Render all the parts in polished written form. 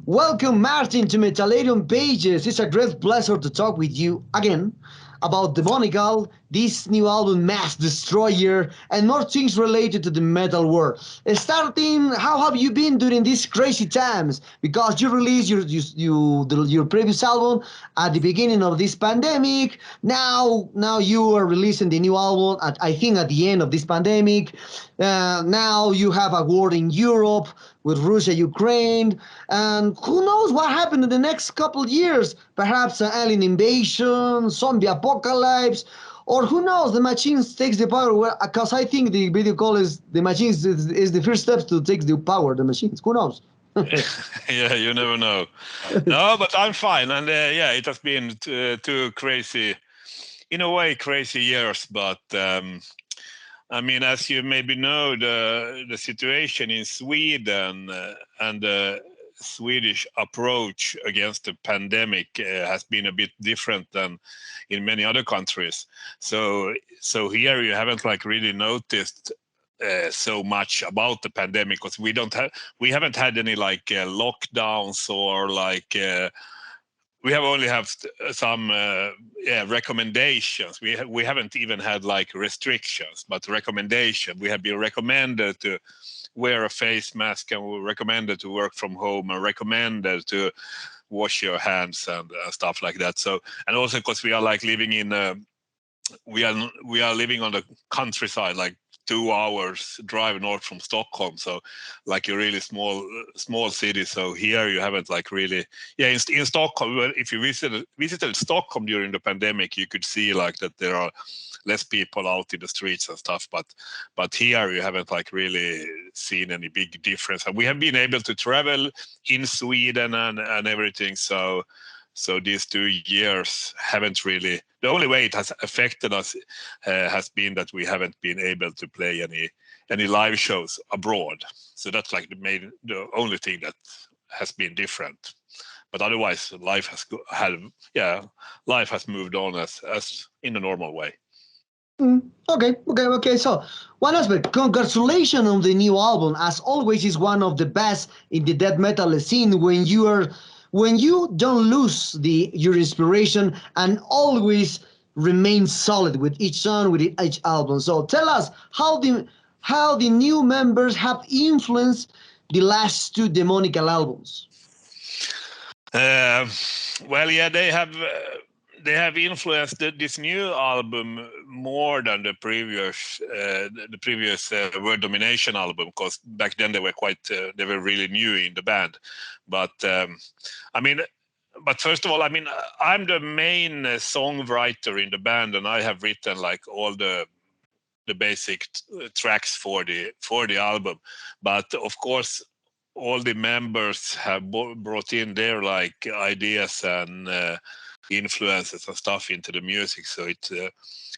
Welcome, Martin, to Metallarium Pages. It's a great pleasure to talk with you again about Demonical, this new album, Mass Destroyer, and more things related to the metal world. Starting, how have you been during these crazy times? Because you released your previous album at the beginning of this pandemic. Now you are releasing the new album I think at the end of this pandemic. Now you have a war in Europe with Russia, Ukraine, and who knows what happened in the next couple of years? Perhaps an alien invasion, zombie apocalypse, or who knows? The machines takes the power. Because I think the video call is the machines is the first step to take the power. The machines. Who knows? Yeah, you never know. No, but I'm fine, and yeah, it has been two crazy, in a way, crazy years. But I mean, as you maybe know, the situation in Sweden and the Swedish approach against the pandemic has been a bit different than in many other countries. So here you haven't like really noticed so much about the pandemic because we haven't had any like lockdowns or like we have only have some recommendations. We haven't even had like restrictions, but recommendation. We have been recommended to wear a face mask, and we're recommended to work from home, and recommended to wash your hands and stuff like that. So, and also because we are like living in we are living on the countryside, like 2 hours drive north from Stockholm, so like a really small city. So here you haven't like really, yeah, in Stockholm, if you visited Stockholm during the pandemic, you could see like that there are less people out in the streets and stuff, but here you haven't like really seen any big difference, and we have been able to travel in Sweden and everything. So these 2 years haven't really. The only way it has affected us has been that we haven't been able to play any live shows abroad. So that's like the only thing that has been different. But otherwise, life has moved on as in a normal way. Okay. So, one aspect, congratulations on the new album. As always, is one of the best in the death metal scene when you don't lose your inspiration and always remain solid with each song, with each album. So, tell us how the new members have influenced the last two Demonical albums. Well, yeah, they have influenced this new album more than the previous Word Domination album, because back then they were really new in the band. But I mean, but first of all, I mean, I'm the main songwriter in the band, and I have written like all the basic tracks for the album. But of course, all the members have brought in their like ideas and influences and stuff into the music, so it's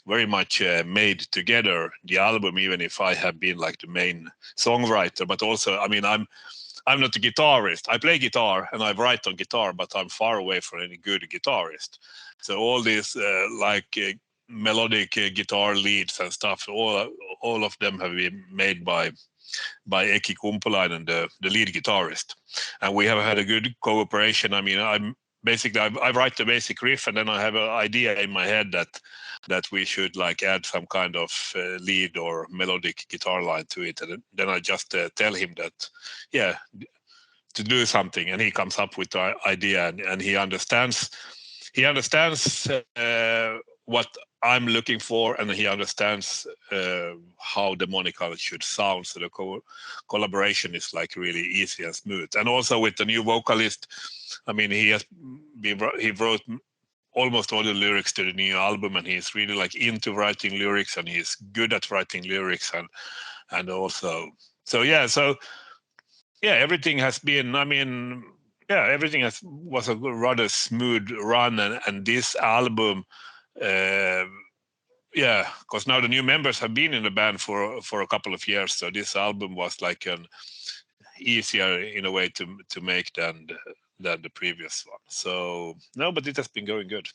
very much made together, the album, even if I have been like the main songwriter. But also, I mean, I'm not a guitarist. I play guitar and I write on guitar, but I'm far away from any good guitarist. So all these melodic guitar leads and stuff, all of them have been made by Eki Kumpulainen, the lead guitarist, and we have had a good cooperation. I mean, I write the basic riff, and then I have an idea in my head that we should like add some kind of lead or melodic guitar line to it, and then I just tell him that, yeah, to do something, and he comes up with the idea, and he understands what I'm looking for, and he understands how Demonical should sound. So the collaboration is like really easy and smooth. And also with the new vocalist, I mean, he wrote almost all the lyrics to the new album, and he's really like into writing lyrics, and he's good at writing lyrics, and also everything has been. I mean, yeah, everything was a rather smooth run, and this album. Because now the new members have been in the band for a couple of years, so this album was like an easier in a way to make than the previous one. So no, but it has been going good.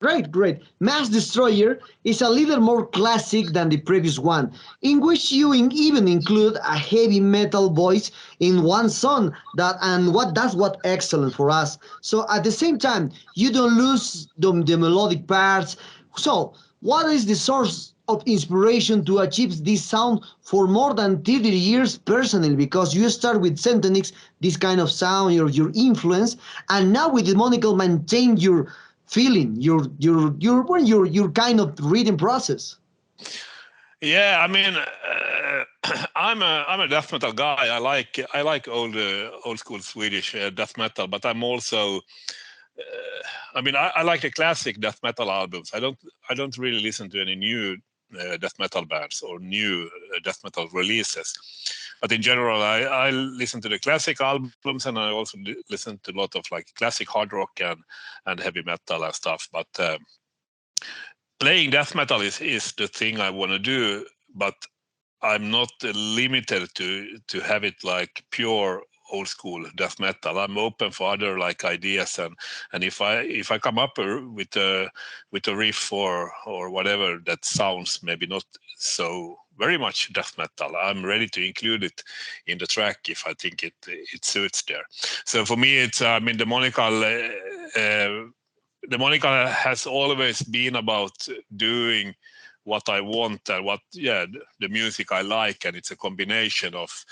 Great, great. Mass Destroyer is a little more classic than the previous one, in which you even include a heavy metal voice in one song. That's what excellent for us. So at the same time, you don't lose the melodic parts. So what is the source of inspiration to achieve this sound for more than 30 years personally? Because you start with Centenix, this kind of sound, your influence, and now with Demonical maintain your feeling, your kind of reading process. Yeah, I mean, I'm a death metal guy. I like old school Swedish death metal, but I'm also I mean, I like the classic death metal albums. I don't really listen to any new death metal bands or new death metal releases. But in general, I listen to the classic albums, and I also listen to a lot of like classic hard rock and heavy metal and stuff. But playing death metal is the thing I want to do, but I'm not limited to have it like pure old school death metal. I'm open for other like ideas, and if I come up with a riff or whatever that sounds maybe not so very much death metal, I'm ready to include it in the track if I think it suits there. So for me, it's I mean Demonical has always been about doing what I want and the music I like, and it's a combination of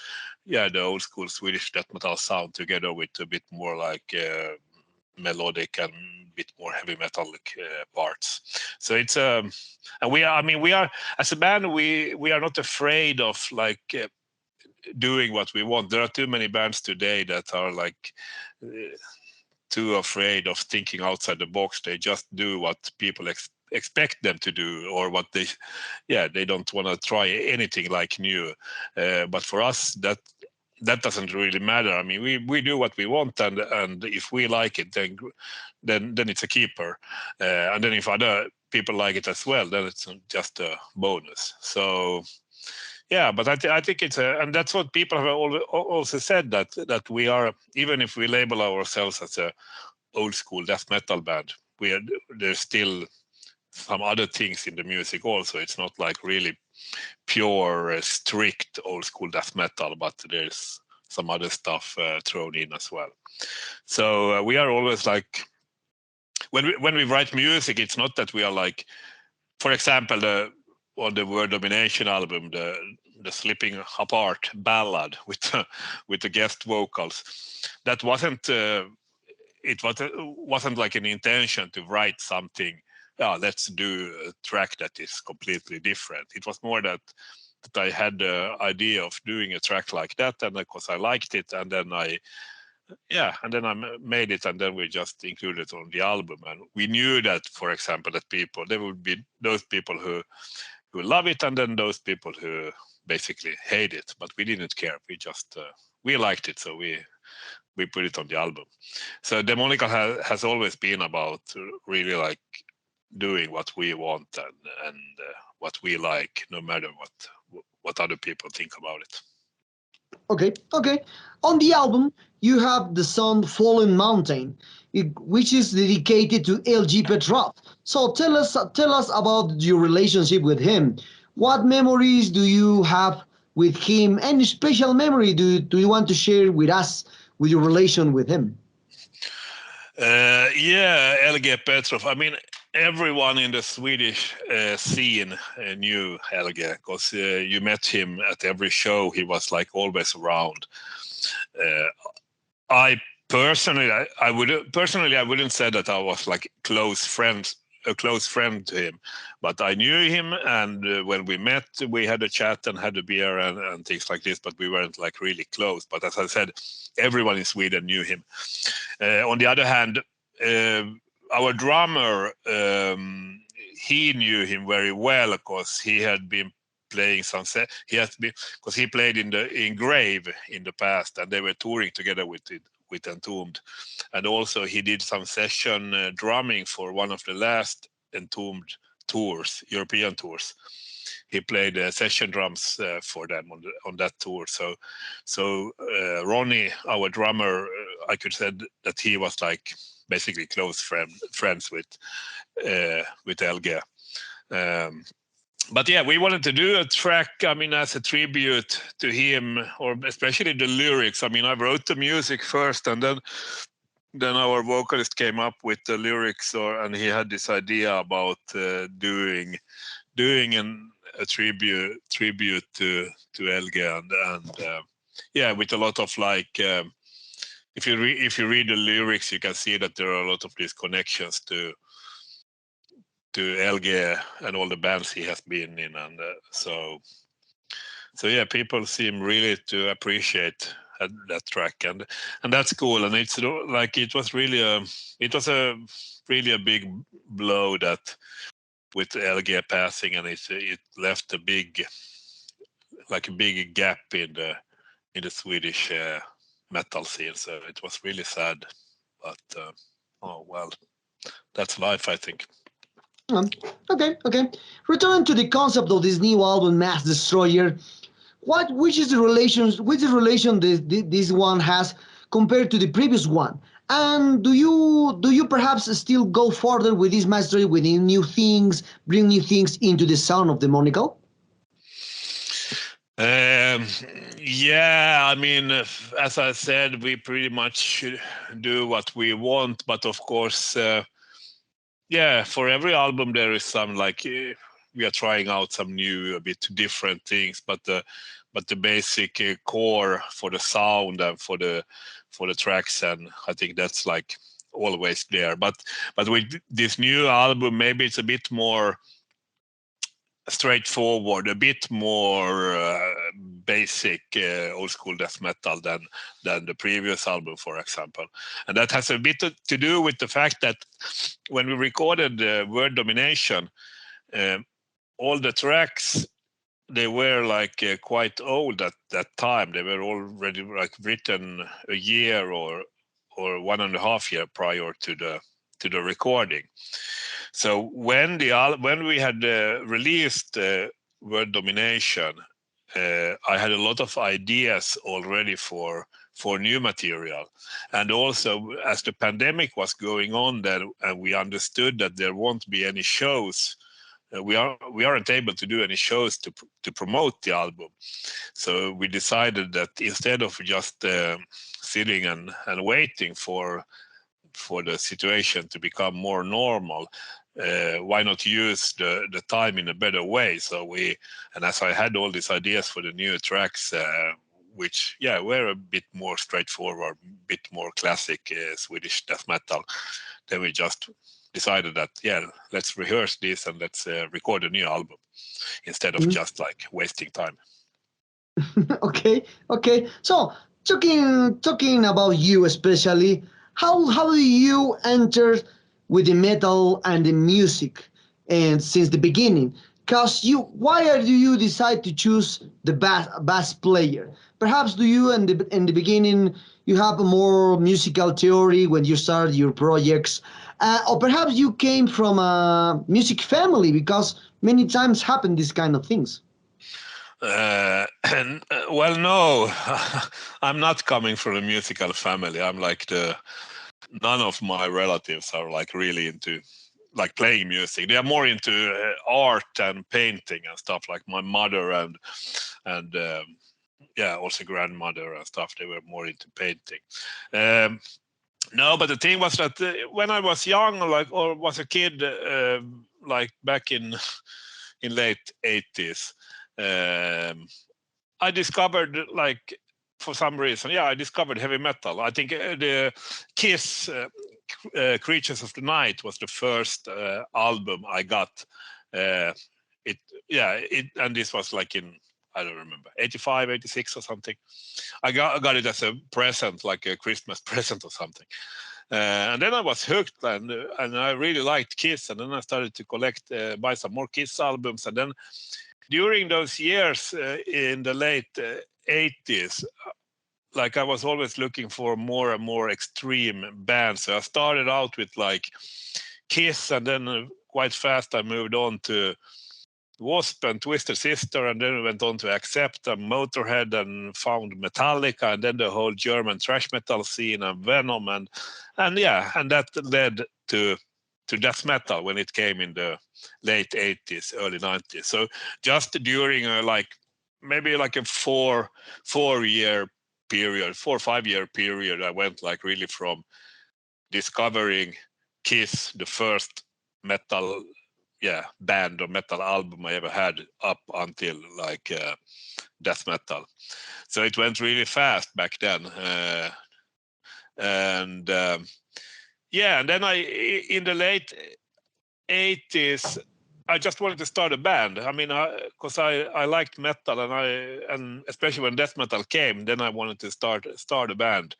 the old school Swedish death metal sound together with a bit more like melodic and a bit more heavy metallic parts. So it's and we are as a band we are not afraid of like doing what we want. There are too many bands today that are like too afraid of thinking outside the box. They just do what people expect them to do, or what they don't want to try anything like new. But for us, that doesn't really matter. I mean, we do what we want, and if we like it, then it's a keeper. And then if other people like it as well, then it's just a bonus. So yeah, but I think it's and that's what people have also said, that we are, even if we label ourselves as a old school death metal band, there's still some other things in the music also. It's not like really pure strict old school death metal, but there's some other stuff thrown in as well. So we are always like, when we write music, it's not that we are like, for example, on the Word Domination album, the Slipping Apart ballad with the guest vocals, that wasn't like an intention to write something. Let's do a track that is completely different. It was more that I had the idea of doing a track like that, and of course I liked it, and then I made it, and then we just included it on the album. And we knew that, for example, that there would be those people who love it, and then those people who basically hate it. But we didn't care. We liked it, so we put it on the album. So Demonical has always been about really like doing what we want and what we like, no matter what other people think about it. Okay, okay. On the album, you have the song Fallen Mountain, which is dedicated to LG Petrov. So tell us about your relationship with him. What memories do you have with him? Any special memory do you want to share with us with your relation with him? LG Petrov. I mean, everyone in the Swedish scene knew Helge, because you met him at every show. He was like always around. I personally, I wouldn't say that I was like a close friend to him, but I knew him, and when we met, we had a chat and had a beer and things like this, but we weren't like really close. But as I said, everyone in Sweden knew him. On the other hand, our drummer, he knew him very well, because he had been playing because he played in Grave in the past, and they were touring together with Entombed, and also he did some session drumming for one of the last Entombed tours, European tours. He played session drums for them on that tour. So Ronnie, our drummer, I could say that he was like basically close friends with Helge. But yeah, we wanted to do a track, I mean, as a tribute to him, or especially the lyrics. I mean, I wrote the music first, and then our vocalist came up with the lyrics, and he had this idea about doing a tribute to Helge, and yeah, with a lot of like. If you read the lyrics, you can see that there are a lot of these connections to Helge and all the bands he has been in, and so yeah, people seem really to appreciate that track, and that's cool. And it's like it was a really big blow that with Helge passing, and it left a big gap in the Swedish metal scene. So it was really sad, but oh well, that's life, I think. Okay. Returning to the concept of this new album, Mass Destroyer, which is the relation this one has compared to the previous one? And do you perhaps still go further with this mastery, with new things, bring new things into the sound of Demonical? Yeah, I mean, as I said, we pretty much do what we want, but of course, yeah, for every album there is some like we are trying out some new, a bit different things, but the basic core for the sound and for the tracks, and I think that's like always there. But with this new album, maybe it's a bit more straightforward, a bit more basic old school death metal than the previous album, for example. And that has a bit to do with the fact that when we recorded Word Domination, all the tracks, they were like quite old at that time. They were already like written a year or 1.5 years prior to the recording. So when we had released Word Domination, I had a lot of ideas already for new material, and also as the pandemic was going on, then and we understood that there won't be any shows. We aren't able to do any shows to promote the album, so we decided that instead of just sitting and waiting for the situation to become more normal, why not use the time in a better way? So and as I had all these ideas for the new tracks, which were a bit more straightforward, a bit more classic Swedish death metal, then we just decided that let's rehearse this and let's record a new album instead of just like wasting time. Okay. So talking about you especially, how do you enter with the metal and the music, and since the beginning? Cause why do you decide to choose the bass player? Perhaps do you in the beginning you have a more musical theory when you start your projects, or perhaps you came from a music family, because many times happen these kind of things. Well, no, I'm not coming from a musical family. I'm like none of my relatives are like really into like playing music. They are more into art and painting and stuff. Like my mother and also grandmother and stuff. They were more into painting. No, but the thing was that when I was young, like, or was a kid, like back in late 80s, I discovered, like, for some reason, I discovered heavy metal. I think the Kiss Creatures of the Night was the first album I got. And this was like in, I don't remember, 85, 86 or something. I got it as a present, like a Christmas present or something. And then I was hooked, and I really liked Kiss. And then I started to buy some more Kiss albums. And then during those years in the late 80s, like I was always looking for more and more extreme bands. So I started out with like Kiss, and then quite fast I moved on to Wasp and Twisted Sister, and then we went on to Accept and Motorhead, and found Metallica, and then the whole German thrash metal scene and Venom, and that led to death metal when it came in the late 80s, early 90s. So just during maybe like a 4-5 year period, I went like really from discovering Kiss, the first metal band or metal album I ever had, up until like death metal. So it went really fast back then. And then in the late 80s, I just wanted to start a band. I mean, because I liked metal, and especially when death metal came, then I wanted to start a band.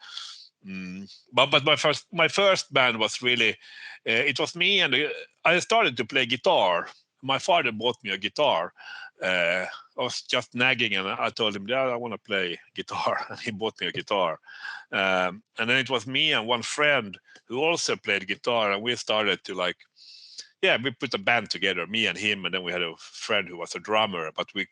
But my first band was really it was me, and I started to play guitar. My father bought me a guitar. I was just nagging, and I told him, "Dad, I want to play guitar," and he bought me a guitar. And then it was me and one friend who also played guitar, and we started to we put a band together, me and him, and then we had a friend who was a drummer. But we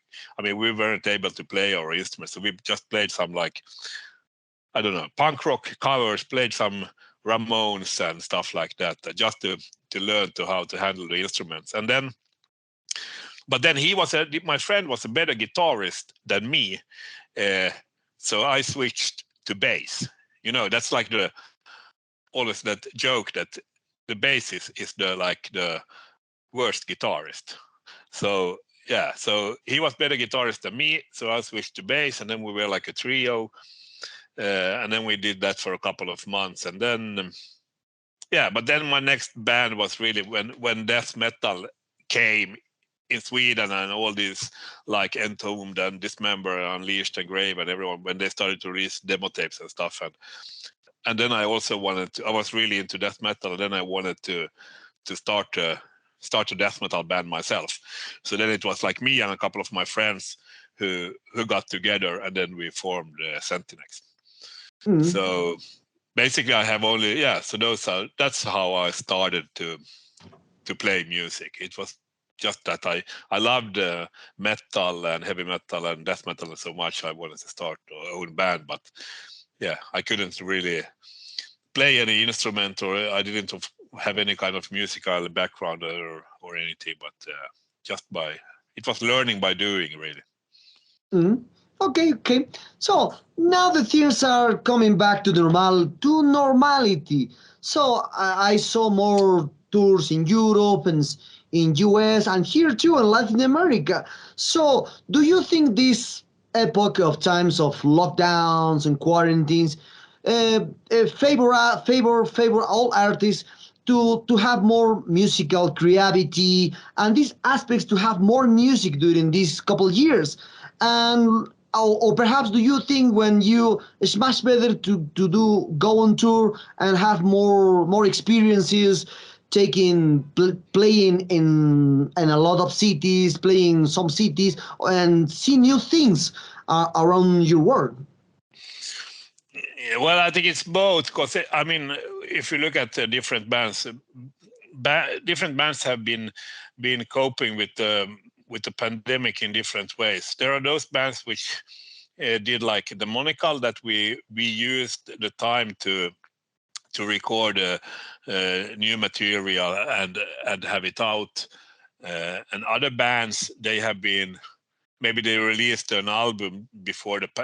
weren't able to play our instruments, so we just played some I don't know, punk rock covers, played some Ramones and stuff like that, just to learn how to handle the instruments. And then, but then my friend was a better guitarist than me, so I switched to bass. You know, that's like always that joke that the bass is the worst guitarist. So so he was better guitarist than me, so I switched to bass, and then we were like a trio. And then we did that for a couple of months, and then but then my next band was really when death metal came in Sweden, and all these like Entombed and Dismember and Unleashed and Grave and everyone, when they started to release demo tapes and stuff, and then I also I was really into death metal, and then I wanted to start a death metal band myself. So then it was like me and a couple of my friends who got together, and then we formed Sentinex. So basically I have only so that's how I started to play music. It was just that I loved metal and heavy metal and death metal so much, I wanted to start our own band. But I couldn't really play any instrument, or I didn't have any kind of musical background or anything, but it was learning by doing, really. Okay. So now the things are coming back to normality. So I saw more tours in Europe and in US and here too in Latin America. So do you think this epoch of times of lockdowns and quarantines favor all artists to have more musical creativity and these aspects to have more music during these couple years? And or perhaps do you think when it's much better to go on tour and have more experiences, playing in a lot of cities, playing some cities, and see new things around your world? Well, I think it's both, because I mean, if you look at different bands, different bands have been coping with the pandemic in different ways. There are those bands which did like Demonical, that we used the time to record new material and have it out. And other bands, they have been, maybe they released an album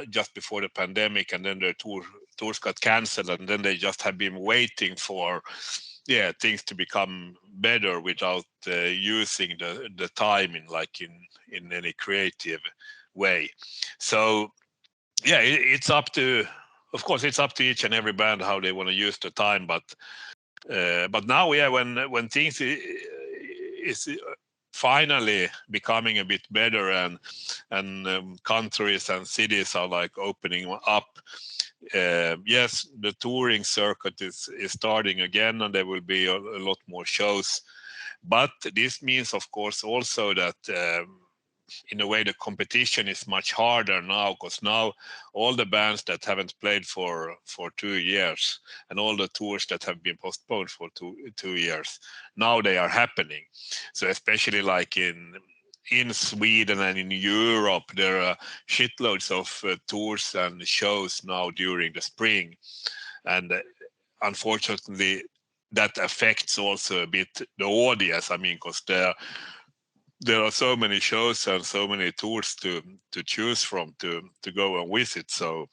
just before the pandemic, and then their tours got cancelled, and then they just have been waiting for things to become better without using the time in any creative way. So it's up to, of course, it's up to each and every band how they want to use the time. But now, when things is finally becoming a bit better, and countries and cities are like opening up. Yes, the touring circuit is starting again, and there will be a lot more shows. But this means, of course, also that in a way the competition is much harder now, because now all the bands that haven't played for 2 years, and all the tours that have been postponed for two years, now they are happening. So especially like in in Sweden and in Europe, there are shitloads of tours and shows now during the spring. And unfortunately, that affects also a bit the audience. I mean, because there are so many shows and so many tours to choose from to go and visit. So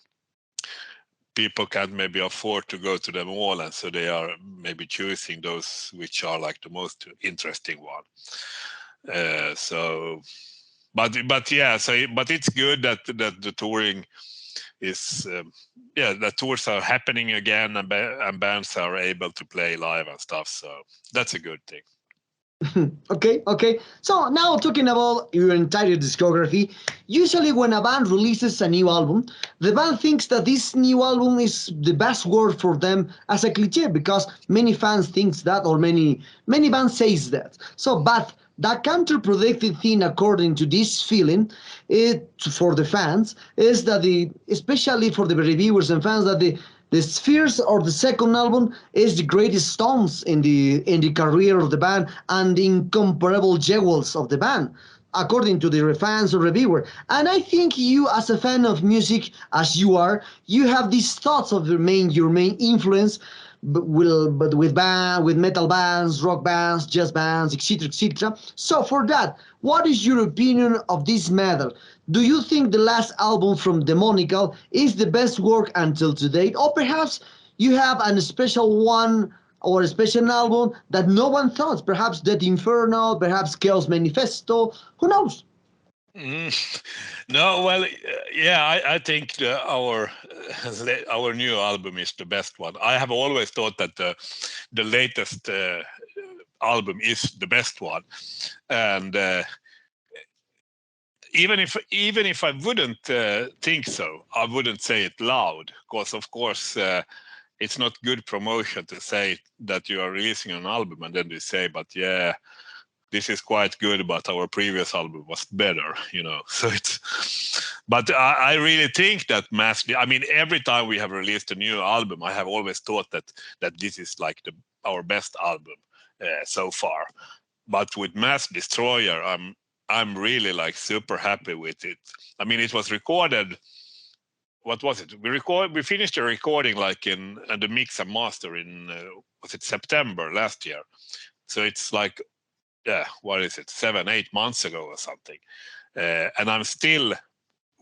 people can't maybe afford to go to them all, and so they are maybe choosing those which are like the most interesting one. But yeah, but it's good that the touring is the tours are happening again, and bands are able to play live and stuff. So that's a good thing. Okay. So now talking about your entire discography, usually when a band releases a new album, the band thinks that this new album is the best word for them as a cliche because many fans thinks that, or many bands says that. So, but the counterproductive thing, according to this feeling, it for the fans is that especially for the reviewers and fans, that the Spheres or the second album is the greatest stones in the career of the band and the incomparable jewels of the band, according to the fans or reviewer. And I think you, as a fan of music, as you are, you have these thoughts of your main influence, but with metal bands, rock bands, jazz bands, etc., etc. So for that, what is your opinion of this matter? Do you think the last album from Demonical is the best work until today, or perhaps you have a special one or a special album that no one thought? Perhaps Death Inferno, perhaps Chaos Manifesto. Who knows? No, well, yeah, I think our new album is the best one. I have always thought that the latest album is the best one, and even if I wouldn't think so, I wouldn't say it loud, because of course it's not good promotion to say that you are releasing an album and then you say, but yeah, this is quite good, but our previous album was better, you know. So but I really think that I mean, every time we have released a new album, I have always thought that this is like our best album so far. But with Mass Destroyer, I'm really like super happy with it. I mean, it was recorded. What was it? We finished the recording like in the mix and master in was it September last year? So it's like, yeah, what is it, 7-8 months ago or something, and I'm still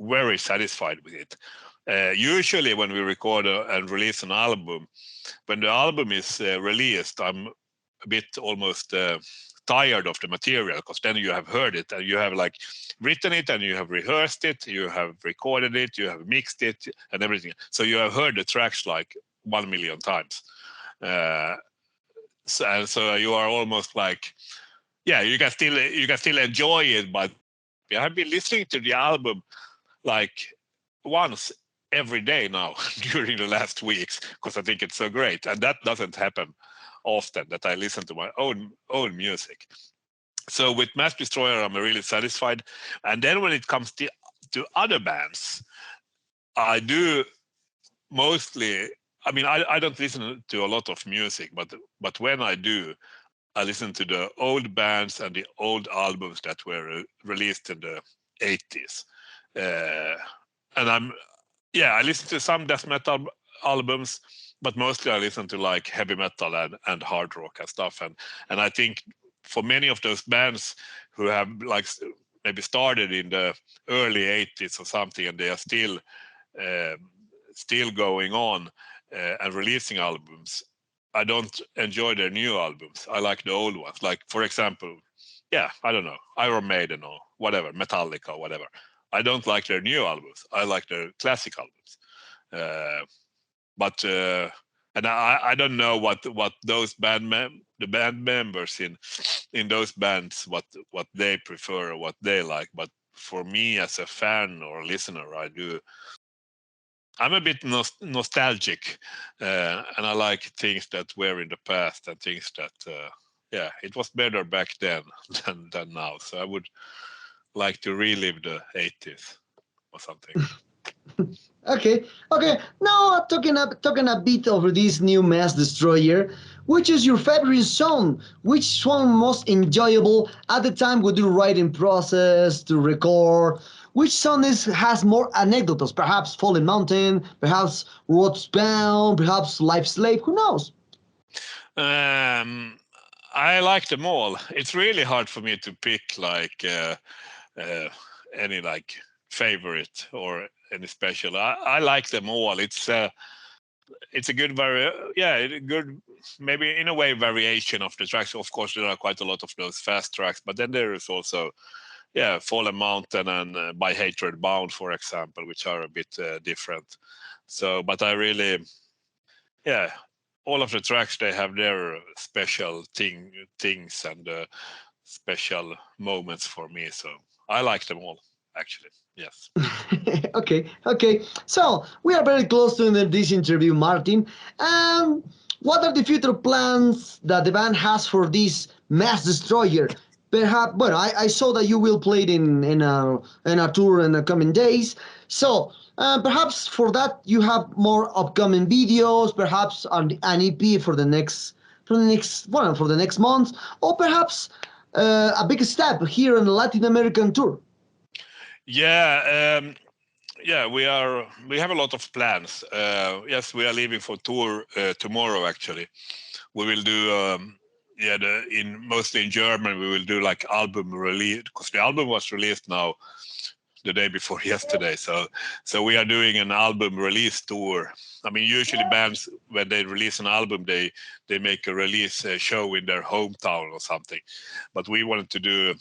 very satisfied with it. Usually when we record and release an album, when the album is released, I'm a bit almost tired of the material, because then you have heard it and you have like written it and you have rehearsed it, you have recorded it, you have mixed it and everything, so you have heard the tracks like 1 million times, so you are almost like, yeah, you can still enjoy it, but I've been listening to the album like once every day now during the last weeks, because I think it's so great, and that doesn't happen often, that I listen to my own music. So with Mass Destroyer, I'm really satisfied. And then when it comes to other bands, I do mostly. I mean, I don't listen to a lot of music, but when I do, I listen to the old bands and the old albums that were released in the 80s. And I listen to some death metal albums, but mostly I listen to like heavy metal and hard rock and stuff. And I think for many of those bands who have like maybe started in the early 80s or something, and they are still going on and releasing albums, I don't enjoy their new albums. I like the old ones. Like, for example, I don't know, Iron Maiden or whatever, Metallica or whatever. I don't like their new albums. I like their classic albums. And I don't know what those the band members in those bands, what they prefer or what they like. But for me as a fan or listener, I'm a bit nostalgic, and I like things that were in the past and things that, it was better back then than now. So I would like to relive the 80s or something. Okay, okay. Now talking a bit over this new Mass Destroyer. Which is your favorite song? Which one most enjoyable at the time with the writing process to record? Which song has more anecdotes? Perhaps Fallen Mountain, perhaps Roads Bound, perhaps Life Slave. Who knows? I like them all. It's really hard for me to pick like uh, any like favorite or any special. I like them all. It's a good good maybe in a way variation of the tracks. Of course, there are quite a lot of those fast tracks, but then there is also Fallen Mountain and By Hatred Bound, for example, which are a bit different. So, but I really yeah all of the tracks, they have their special things and special moments for me. So I like them all, actually. Yes. Okay, okay. So we are very close to end this interview, Martin. What are the future plans that the band has for this Mass Destroyer? Perhaps, well, I saw that you will play it in a tour in the coming days. So perhaps for that you have more upcoming videos, perhaps an EP for the next month, or perhaps a big step here in the Latin American tour. Yeah, we have a lot of plans. Yes, we are leaving for tour tomorrow. Actually, we will do mostly in German. We will do like album release, because the album was released now the day before yesterday. So we are doing an album release tour. I mean, usually bands, when they release an album, they make a release show in their hometown or something. But we wanted to do.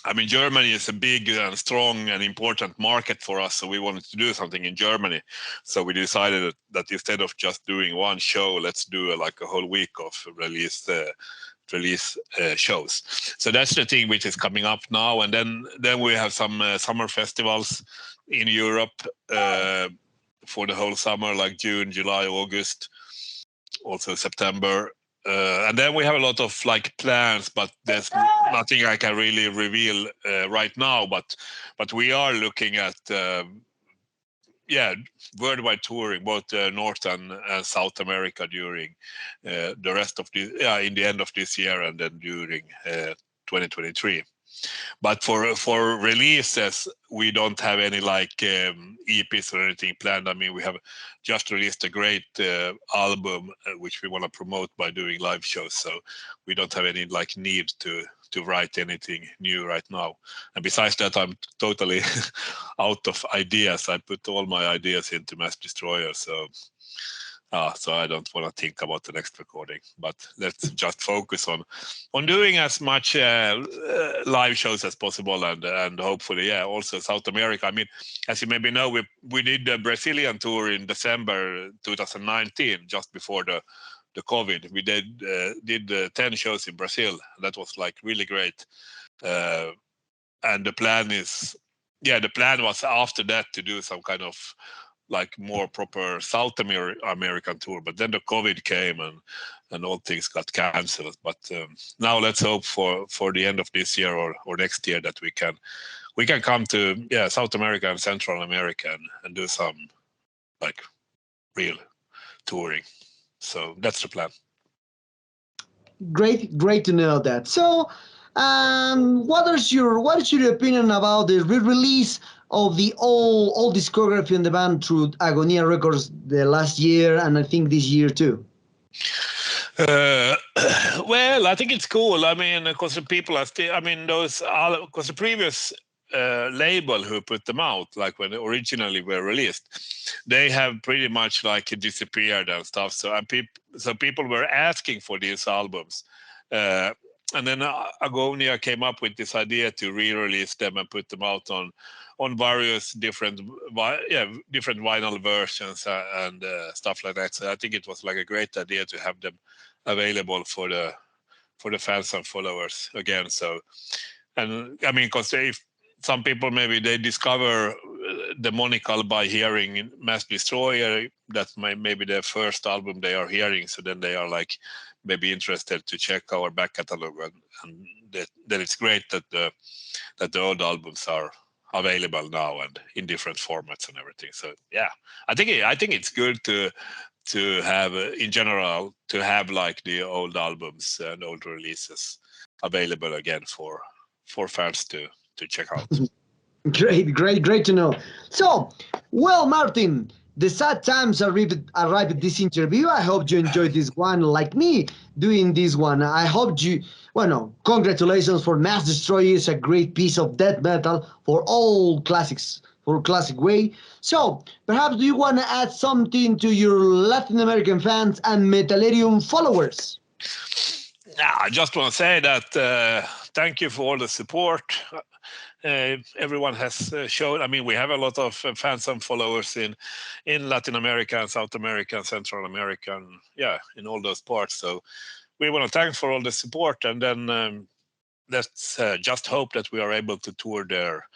I mean, Germany is a big and strong and important market for us, so we wanted to do something in Germany. So we decided that instead of just doing one show, let's do like a whole week of release shows. So that's the thing which is coming up now, and then we have some summer festivals in Europe for the whole summer, like June, July, August, also September. And then we have a lot of like plans, but there's nothing I can really reveal right now. But we are looking at worldwide touring, both North and South America during the rest of in the end of this year and then during 2023. But for releases, we don't have any like EPs or anything planned. I mean, we have just released a great album which we want to promote by doing live shows. So we don't have any like need to write anything new right now. And besides that, I'm totally out of ideas. I put all my ideas into Mass Destroyer. So I don't want to think about the next recording, but let's just focus on doing as much live shows as possible, and hopefully, also South America. I mean, as you maybe know, we did the Brazilian tour in December 2019, just before the COVID. We did 10 shows in Brazil. That was like really great, and the plan was after that to do some kind of like more proper South American tour, but then the COVID came and all things got cancelled. But now let's hope for the end of this year or next year that we can come to South America and Central America and do some like real touring. So that's the plan. Great to know that. So, what is your opinion about the re-release of the old discography in the band through Agonia Records the last year and I think this year too? Well, I think it's cool. I mean, because the people are still. I mean, because the previous label who put them out, like when they originally were released, they have pretty much like disappeared and stuff. So people were asking for these albums, and then Agonia came up with this idea to re-release them and put them out on various different vinyl versions and stuff like that. So I think it was like a great idea to have them available for the fans and followers again. So, and I mean, because if some people maybe they discover Demonical by hearing Mass Destroyer, that's maybe their first album they are hearing. So then they are like maybe interested to check our back catalog, and then it's great that the old albums are available now and in different formats and everything. So yeah, I think it's good to have in general to have like the old albums and old releases available again for fans to check out. Great to know. So, well, Martin, the sad times arrived at this interview. I hope you enjoyed this one like me doing this one. I hope you, well, no, congratulations for Mass Destroyer. It's a great piece of death metal for all classics, for classic way. So, perhaps do you want to add something to your Latin American fans and Metallerium followers? Yeah, I just want to say that thank you for all the support. Everyone has shown. I mean, we have a lot of fans and followers in Latin America and South America and Central America, and yeah, in all those parts. So we want to thank for all the support, and then let's just hope that we are able to tour there